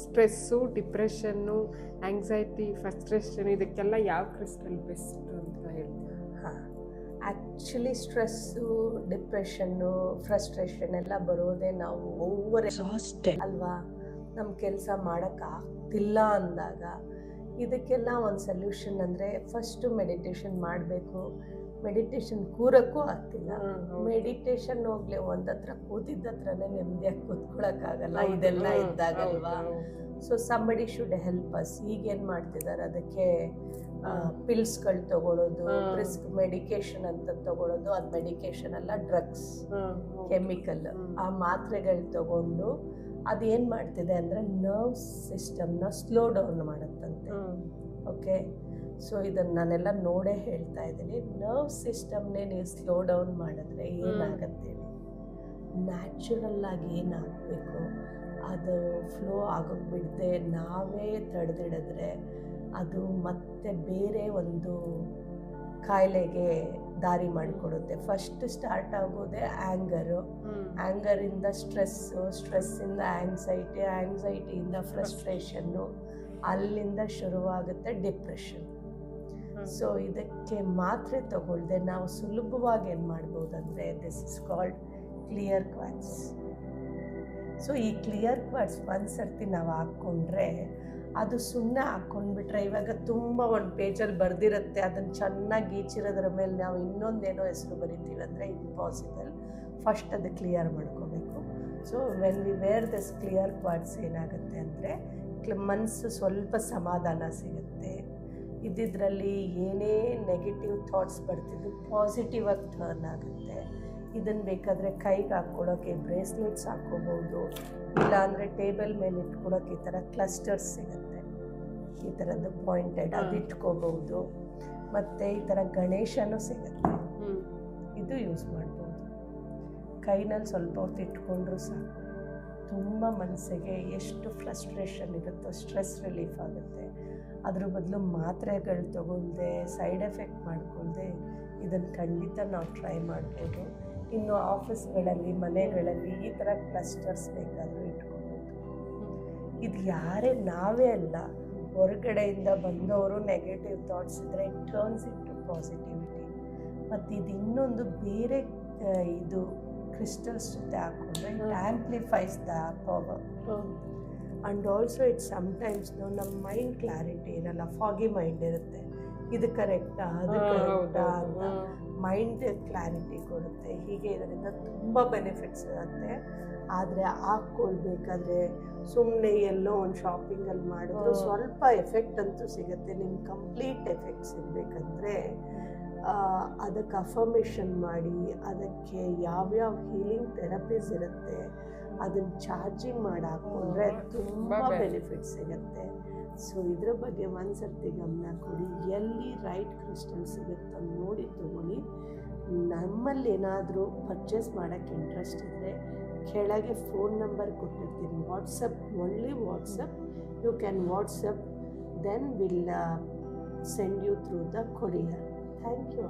Stress, depression, anxiety, frustration ಇದಕ್ಕೆಲ್ಲ ಯಾವ crystal best ಅಂತ ಹೇಳ್ತೀರಾ? ಹಾಂ, ಆ್ಯಕ್ಚುಲಿ ಸ್ಟ್ರೆಸ್ಸು, ಡಿಪ್ರೆಷನ್ನು, ಫ್ರಸ್ಟ್ರೇಷನ್ ಎಲ್ಲ ಬರೋದೇ ನಾವು ಓವರ್ ಎಕ್ಸಾಸ್ಟೆಡ್ ಅಲ್ವಾ, ನಮ್ಮ ಕೆಲಸ ಮಾಡೋಕ್ಕಾಗ್ತಿಲ್ಲ ಅಂದಾಗ. ಇದಕ್ಕೆಲ್ಲ ಒಂದು ಸೊಲ್ಯೂಷನ್ ಅಂದರೆ ಫಸ್ಟು ಮೆಡಿಟೇಷನ್ ಮಾಡಬೇಕು. ಮೆಡಿಟೇಷನ್ ಕೂರಕ್ಕೂ ಆಗ್ತಿಲ್ಲ, ಮೆಡಿಟೇಷನ್ ಹೋಗ್ಲಿ ಒಂದು ಹತ್ರ ಕೂತಿದ್ದ ಹತ್ರನೇ ನೆಮ್ಮದಿಯಾಗಿ ಕೂತ್ಕೊಳ್ಳೋಕ್ಕಾಗಲ್ಲ, ಇದೆಲ್ಲ ಇದ್ದಾಗಲ್ವಾ. So somebody should help us. ಈಗೇನು ಮಾಡ್ತಿದ್ದಾರೆ, ಅದಕ್ಕೆ ಪಿಲ್ಸ್ಗಳು ತಗೊಳ್ಳೋದು, ರಿಸ್ಕ್ ಮೆಡಿಕೇಶನ್ ಅಂತ ತಗೊಳ್ಳೋದು. ಅದು ಮೆಡಿಕೇಶನ್ ಅಲ್ಲ, ಡ್ರಗ್ಸ್, ಕೆಮಿಕಲ್. ಆ ಮಾತ್ರೆಗಳು ತಗೊಂಡು ಅದೇನು ಮಾಡ್ತಿದೆ ಅಂದರೆ ನರ್ವ್ ಸಿಸ್ಟಮ್ನ ಸ್ಲೋ ಡೌನ್ ಮಾಡುತ್ತಂತೆ. ಓಕೆ, ಸೊ ಇದನ್ನು ನಾನೆಲ್ಲ ನೋಡೇ ಹೇಳ್ತಾ ಇದ್ದೀನಿ. ನರ್ವ್ ಸಿಸ್ಟಮ್ನೇ ನೀವು ಸ್ಲೋ ಡೌನ್ ಮಾಡಿದ್ರೆ ಏನಾಗತ್ತೆ ಹೇಳಿ, ನ್ಯಾಚುರಲ್ಲಾಗಿ ಏನಾಗಬೇಕು ಅದು ಫ್ಲೋ ಆಗೋಕ್ಕೆ ಬಿಡದೆ ನಾವೇ ತಡೆದಿಡಿದ್ರೆ ಅದು ಮತ್ತೆ ಬೇರೆ ಒಂದು ಕಾಯಿಲೆಗೆ ದಾರಿ ಮಾಡಿಕೊಡುತ್ತೆ. ಫಸ್ಟ್ ಸ್ಟಾರ್ಟ್ ಆಗೋದೇ ಆ್ಯಂಗರು, ಆ್ಯಂಗರಿಂದ ಸ್ಟ್ರೆಸ್ಸು, ಸ್ಟ್ರೆಸ್ಸಿಂದ ಆ್ಯಂಗ್ಸೈಟಿ, ಆ್ಯಂಗ್ಸೈಟಿಯಿಂದ ಫ್ರಸ್ಟ್ರೇಷನ್ನು, ಅಲ್ಲಿಂದ ಶುರುವಾಗುತ್ತೆ ಡಿಪ್ರೆಷನ್. ಸೊ ಇದಕ್ಕೆ ಮಾತ್ರೆ ತಗೊಳ್ದೆ ನಾವು ಸುಲಭವಾಗಿ ಏನು ಮಾಡ್ಬೋದಂದರೆ, this is called clear quartz. So ಈ ಕ್ಲಿಯರ್ ಕ್ವಾಟ್ಸ್ ಒಂದು ಸರ್ತಿ ನಾವು ಹಾಕ್ಕೊಂಡ್ರೆ, ಅದು ಸುಮ್ಮನೆ ಹಾಕ್ಕೊಂಡ್ಬಿಟ್ರೆ, ಇವಾಗ ತುಂಬ ಒಂದು ಪೇಜಲ್ಲಿ ಬರೆದಿರುತ್ತೆ, ಅದನ್ನು ಚೆನ್ನಾಗಿ ಗೀಚಿರೋದ್ರ ಮೇಲೆ ನಾವು ಇನ್ನೊಂದೇನೋ ಹೆಸರು ಬರಿತೀವಿ ಅಂದರೆ ಇಂಪಾಸಿಬಲ್. ಫಸ್ಟ್ ಅದು ಕ್ಲಿಯರ್ ಮಾಡ್ಕೋಬೇಕು. So when we wear this clear quartz ಏನಾಗುತ್ತೆ ಅಂದರೆ ಮನಸ್ಸು ಸ್ವಲ್ಪ ಸಮಾಧಾನ ಸಿಗುತ್ತೆ. ಇದ್ದಿದ್ರಲ್ಲಿ ಏನೇ ನೆಗೆಟಿವ್ ಥಾಟ್ಸ್ ಬರ್ತಿದ್ದು ಪಾಸಿಟಿವ್ ಆಗಿ ಟರ್ನ್ ಆಗುತ್ತೆ. ಇದನ್ನು ಬೇಕಾದರೆ ಕೈಗೆ ಹಾಕ್ಕೊಳ್ಳೋಕ್ಕೆ ಬ್ರೇಸ್ಲೆಟ್ಸ್ ಹಾಕ್ಕೋಬೋದು, ಇಲ್ಲಾಂದರೆ ಟೇಬಲ್ ಮೇಲೆ ಇಟ್ಕೊಳ್ಳೋಕೆ ಈ ಥರ ಕ್ಲಸ್ಟರ್ಸ್ ಸಿಗುತ್ತೆ, ಈ ಥರದ್ದು ಪಾಯಿಂಟೆಡ್, ಅದು ಇಟ್ಕೋಬೋದು. ಮತ್ತು ಈ ಥರ ಗಣೇಶನೂ ಸಿಗುತ್ತೆ, ಇದು ಯೂಸ್ ಮಾಡ್ಬೋದು. ಕೈನಲ್ಲಿ ಸ್ವಲ್ಪ ಹೊತ್ತು ಇಟ್ಕೊಂಡ್ರೂ ಸಾಕು, ತುಂಬ ಮನಸ್ಸಿಗೆ ಎಷ್ಟು ಫ್ರಸ್ಟ್ರೇಷನ್ ಇರುತ್ತೋ ಸ್ಟ್ರೆಸ್ ರಿಲೀಫ್ ಆಗುತ್ತೆ. ಅದ್ರ ಬದಲು ಮಾತ್ರೆಗಳು ತಗೊಳ್ದೆ, ಸೈಡ್ ಎಫೆಕ್ಟ್ ಮಾಡ್ಕೊಳ್ದೆ ಇದನ್ನು ಖಂಡಿತ ನಾವು ಟ್ರೈ ಮಾಡ್ಬೋದು. ಇನ್ನು ಆಫೀಸ್ಗಳಲ್ಲಿ, ಮನೆಗಳಲ್ಲಿ ಈ ಥರ ಕ್ಲಸ್ಟರ್ಸ್ ಬೇಕಾದರೂ ಇಟ್ಕೋಬೋದು. ಇದು ಯಾರೇ ನಾವೇ ಅಲ್ಲ, ಹೊರಗಡೆಯಿಂದ ಬಂದವರು ನೆಗೆಟಿವ್ ಥಾಟ್ಸ್ ಇದ್ದರೆ ಇಟ್ ಟರ್ನ್ಸ್ ಇಂಟು ಪಾಸಿಟಿವಿಟಿ. ಮತ್ತು ಇದು ಇನ್ನೊಂದು ಬೇರೆ ಇದು ಕ್ರಿಸ್ಟಲ್ಸ್ ಜೊತೆ ಹಾಕ್ಕೊಂಡ್ರೆ it amplifies the power. And also it sometimes ನಮ್ಮ ಮೈಂಡ್ ಕ್ಲಾರಿಟಿ ಇರಲ್ಲ, ಫಾಗಿ ಮೈಂಡ್ ಇರುತ್ತೆ, ಇದು ಕರೆಕ್ಟಾ ಅದು ಕರೆಕ್ಟಾ ಅಂತ ಮೈಂಡ್ ಕ್ಲಾರಿಟಿ ಕೊಡುತ್ತೆ. ಹೀಗೆ ಇದರಿಂದ ತುಂಬ ಬೆನಿಫಿಟ್ಸ್ ಇರುತ್ತೆ. ಆದರೆ ಹಾಕ್ಕೊಳ್ಬೇಕಾದ್ರೆ ಸುಮ್ಮನೆ ಎಲ್ಲೋ ಒಂದು ಶಾಪಿಂಗಲ್ಲಿ ಮಾಡಿದ್ರು ಸ್ವಲ್ಪ ಎಫೆಕ್ಟ್ ಅಂತೂ ಸಿಗುತ್ತೆ. ನಿಮ್ಗೆ ಕಂಪ್ಲೀಟ್ ಎಫೆಕ್ಟ್ ಸಿಗಬೇಕಂದ್ರೆ ಅದಕ್ಕೆ ಅಫರ್ಮೇಷನ್ ಮಾಡಿ, ಅದಕ್ಕೆ ಯಾವ್ಯಾವ ಹೀಲಿಂಗ್ ಥೆರಪೀಸ್ ಇರುತ್ತೆ ಅದನ್ನು ಚಾರ್ಜಿಂಗ್ ಮಾಡಿ ಹಾಕ್ಕೊಂಡ್ರೆ ತುಂಬ ಬೆನಿಫಿಟ್ ಸಿಗುತ್ತೆ. ಸೊ ಇದ್ರ ಬಗ್ಗೆ ಒಂದು ಸರ್ತಿ ಗಮನ ಕೊಡಿ. ಎಲ್ಲಿ ರೈಟ್ ಕ್ರಿಸ್ಟಲ್ ಸಿಗುತ್ತೆ ನೋಡಿ ತೊಗೊಳ್ಳಿ. ನಮ್ಮಲ್ಲಿ ಏನಾದರೂ ಪರ್ಚೇಸ್ ಮಾಡೋಕ್ಕೆ ಇಂಟ್ರೆಸ್ಟ್ ಇದ್ದರೆ ಕೆಳಗೆ ಫೋನ್ ನಂಬರ್ ಕೊಟ್ಟಿರ್ತೀನಿ, WhatsApp, only WhatsApp. You can WhatsApp, then will send you through the courier. Thank you.